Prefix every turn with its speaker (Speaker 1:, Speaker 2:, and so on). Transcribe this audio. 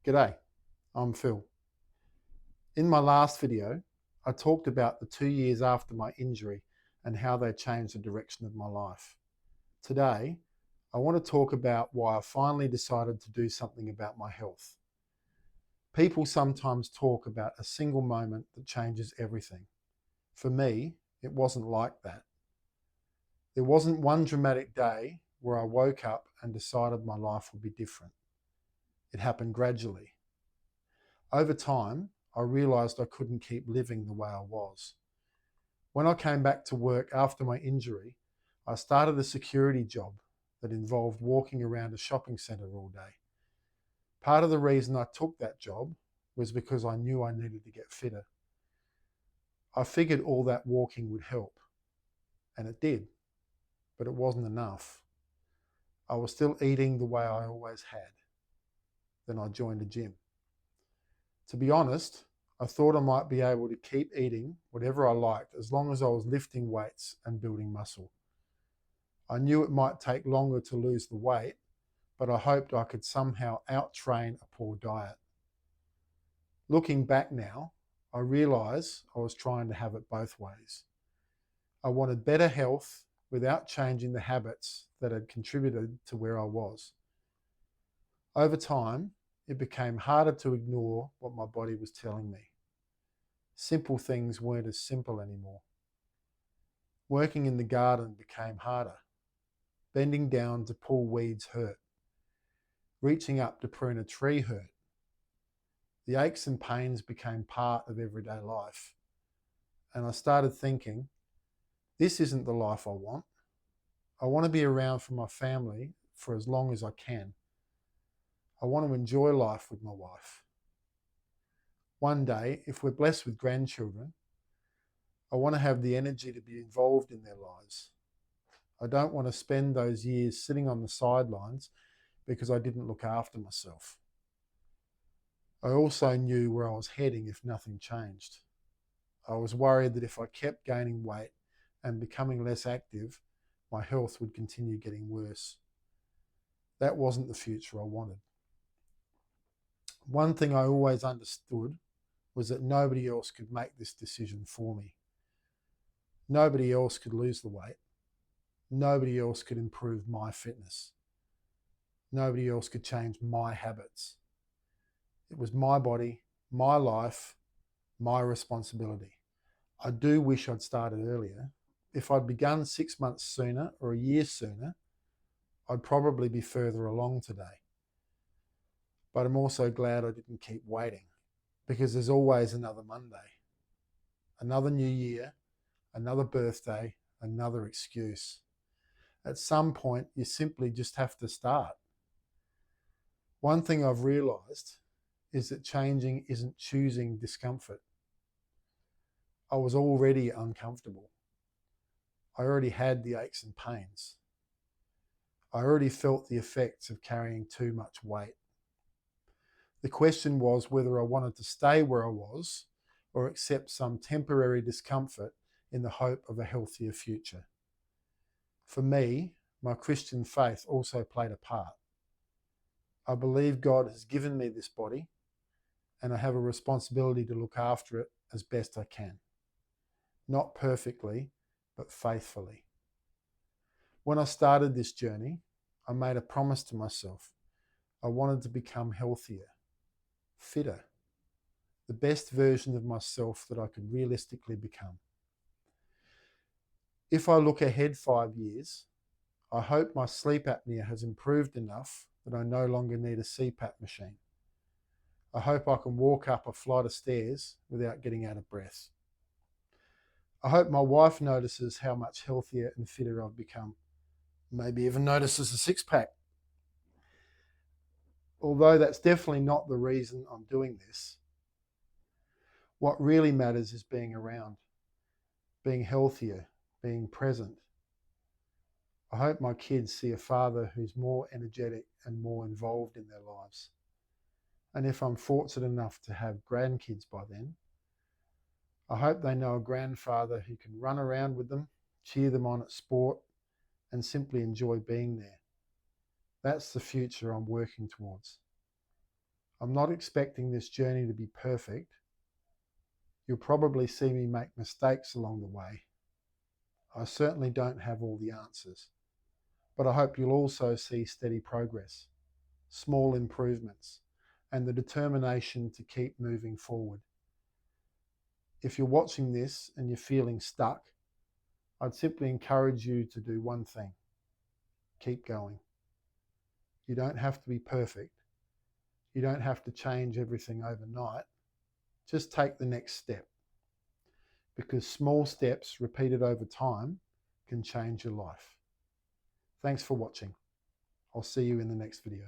Speaker 1: G'day, I'm Phil. In my last video, I talked about the 2 years after my injury and how they changed the direction of my life. Today, I want to talk about why I finally decided to do something about my health. People sometimes talk about a single moment that changes everything. For me, it wasn't like that. There wasn't one dramatic day where I woke up and decided my life would be different. It happened gradually. Over time, I realised I couldn't keep living the way I was. When I came back to work after my injury, I started a security job that involved walking around a shopping centre all day. Part of the reason I took that job was because I knew I needed to get fitter. I figured all that walking would help, and it did, but it wasn't enough. I was still eating the way I always had. Then I joined a gym. To be honest, I thought I might be able to keep eating whatever I liked as long as I was lifting weights and building muscle. I knew it might take longer to lose the weight, but I hoped I could somehow out-train a poor diet. Looking back now, I realise I was trying to have it both ways. I wanted better health without changing the habits that had contributed to where I was. Over time, it became harder to ignore what my body was telling me. Simple things weren't as simple anymore. Working in the garden became harder. Bending down to pull weeds hurt. Reaching up to prune a tree hurt. The aches and pains became part of everyday life. And I started thinking, this isn't the life I want. I want to be around for my family for as long as I can. I want to enjoy life with my wife. One day, if we're blessed with grandchildren, I want to have the energy to be involved in their lives. I don't want to spend those years sitting on the sidelines because I didn't look after myself. I also knew where I was heading if nothing changed. I was worried that if I kept gaining weight and becoming less active, my health would continue getting worse. That wasn't the future I wanted. One thing I always understood was that nobody else could make this decision for me. Nobody else could lose the weight. Nobody else could improve my fitness. Nobody else could change my habits. It was my body, my life, my responsibility. I do wish I'd started earlier. If I'd begun 6 months sooner or a year sooner, I'd probably be further along today. But I'm also glad I didn't keep waiting, because there's always another Monday, another new year, another birthday, another excuse. At some point, you simply just have to start. One thing I've realised is that changing isn't choosing discomfort. I was already uncomfortable. I already had the aches and pains. I already felt the effects of carrying too much weight. The question was whether I wanted to stay where I was or accept some temporary discomfort in the hope of a healthier future. For me, my Christian faith also played a part. I believe God has given me this body, and I have a responsibility to look after it as best I can. Not perfectly, but faithfully. When I started this journey, I made a promise to myself. I wanted to become healthier, fitter, the best version of myself that I could realistically become. If I look ahead 5 years, I hope my sleep apnea has improved enough that I no longer need a CPAP machine. I hope I can walk up a flight of stairs without getting out of breath. I hope my wife notices how much healthier and fitter I've become. Maybe even notices a six-pack. Although that's definitely not the reason I'm doing this. What really matters is being around, being healthier, being present. I hope my kids see a father who's more energetic and more involved in their lives. And if I'm fortunate enough to have grandkids by then, I hope they know a grandfather who can run around with them, cheer them on at sport, and simply enjoy being there. That's the future I'm working towards. I'm not expecting this journey to be perfect. You'll probably see me make mistakes along the way. I certainly don't have all the answers, but I hope you'll also see steady progress, small improvements, and the determination to keep moving forward. If you're watching this and you're feeling stuck, I'd simply encourage you to do one thing: keep going. You don't have to be perfect. You don't have to change everything overnight. Just take the next step, because small steps repeated over time can change your life. Thanks for watching. I'll see you in the next video.